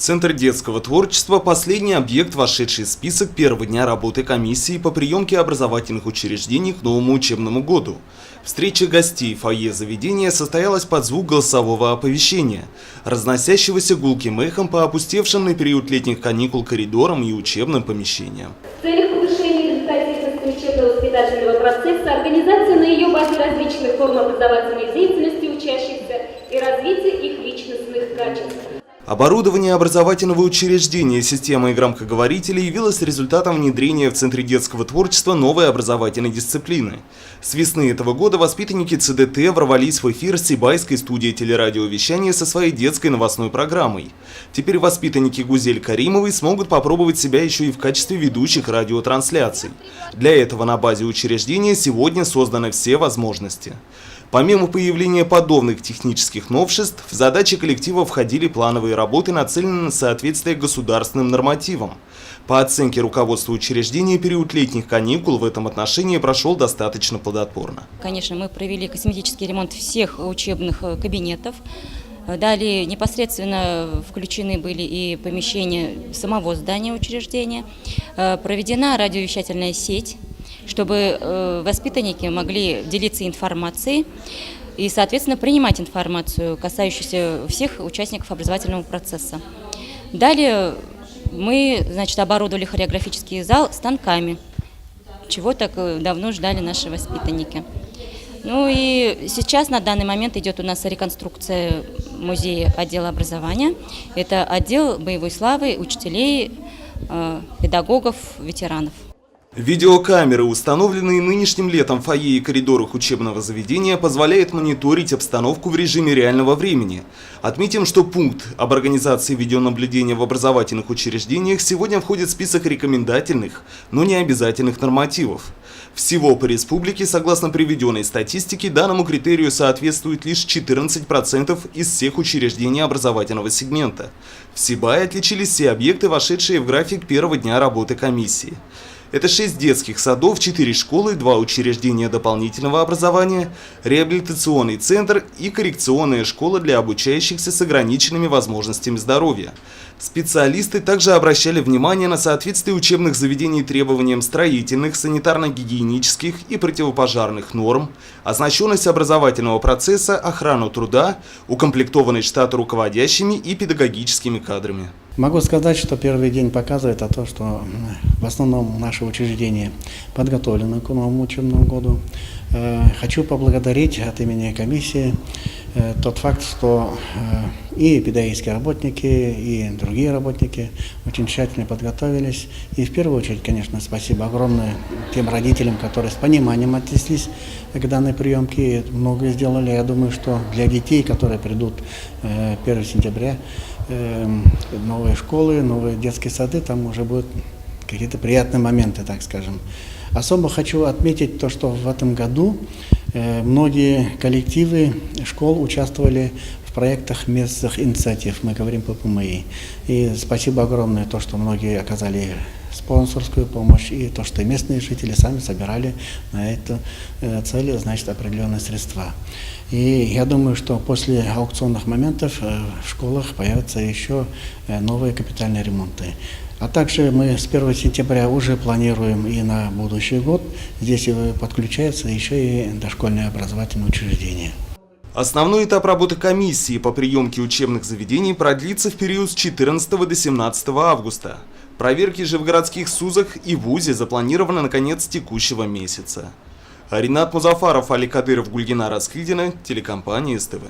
Центр детского творчества – последний объект, вошедший в список первого дня работы комиссии по приемке образовательных учреждений к новому учебному году. Встреча гостей в фойе заведения состоялась под звук голосового оповещения, разносящегося гулким эхом по опустевшим на период летних каникул коридорам и учебным помещениям. В целях повышения результативности учебно-воспитательного процесса, организация на ее базе различных форм образовательной деятельности учащихся и развития их личностных качеств. Оборудование образовательного учреждения системой громкоговорителей явилось результатом внедрения в Центре детского творчества новой образовательной дисциплины. С весны этого года воспитанники ЦДТ ворвались в эфир сибайской студии телерадиовещания со своей детской новостной программой. Теперь воспитанники Гузель Каримовой смогут попробовать себя еще и в качестве ведущих радиотрансляций. Для этого на базе учреждения сегодня созданы все возможности. Помимо появления подобных технических новшеств, в задачи коллектива входили плановые работы, нацеленные на соответствие государственным нормативам. По оценке руководства учреждения, период летних каникул в этом отношении прошел достаточно плодотворно. Конечно, мы провели косметический ремонт всех учебных кабинетов. Далее непосредственно включены были и помещения самого здания учреждения. Проведена радиовещательная сеть, чтобы воспитанники могли делиться информацией и, соответственно, принимать информацию, касающуюся всех участников образовательного процесса. Далее мы, оборудовали хореографический зал станками, чего так давно ждали наши воспитанники. Ну и сейчас на данный момент идет у нас реконструкция музея отдела образования. Это отдел боевой славы, учителей, педагогов, ветеранов. Видеокамеры, установленные нынешним летом в фойе и коридорах учебного заведения, позволяют мониторить обстановку в режиме реального времени. Отметим, что пункт об организации видеонаблюдения в образовательных учреждениях сегодня входит в список рекомендательных, но не обязательных нормативов. Всего по республике, согласно приведенной статистике, данному критерию соответствует лишь 14% из всех учреждений образовательного сегмента. В Сибае отличились все объекты, вошедшие в график первого дня работы комиссии. Это 6 детских садов, 4 школы, 2 учреждения дополнительного образования, реабилитационный центр и коррекционная школа для обучающихся с ограниченными возможностями здоровья. Специалисты также обращали внимание на соответствие учебных заведений требованиям строительных, санитарно-гигиенических и противопожарных норм, оснащенность образовательного процесса, охрану труда, укомплектованность штата руководящими и педагогическими кадрами. Могу сказать, что первый день показывает то, что в основном наше учреждение подготовлено к новому учебному году. Хочу поблагодарить от имени комиссии тот факт, что и педагогические работники, и другие работники очень тщательно подготовились. И в первую очередь, конечно, спасибо огромное тем родителям, которые с пониманием отнеслись к данной приемке. Многое сделали. Я думаю, что для детей, которые придут 1 сентября, новые школы, новые детские сады, там уже будут какие-то приятные моменты, так скажем. Особо хочу отметить то, что в этом году многие коллективы школ участвовали в проектах местных инициатив, мы говорим по ПМИ. И спасибо огромное то, что многие оказали спонсорскую помощь, и то, что местные жители сами собирали на эту цель, определенные средства. И я думаю, что после аукционных моментов в школах появятся еще новые капитальные ремонты. А также мы с 1 сентября уже планируем и на будущий год. Здесь подключается еще и дошкольное образовательное учреждение. Основной этап работы комиссии по приемке учебных заведений продлится в период с 14 до 17 августа. Проверки же в городских СУЗах и ВУЗе запланированы на конец текущего месяца. Ринат Музафаров, Али Кадыров, Гульгина Раскидина, телекомпания СТВ.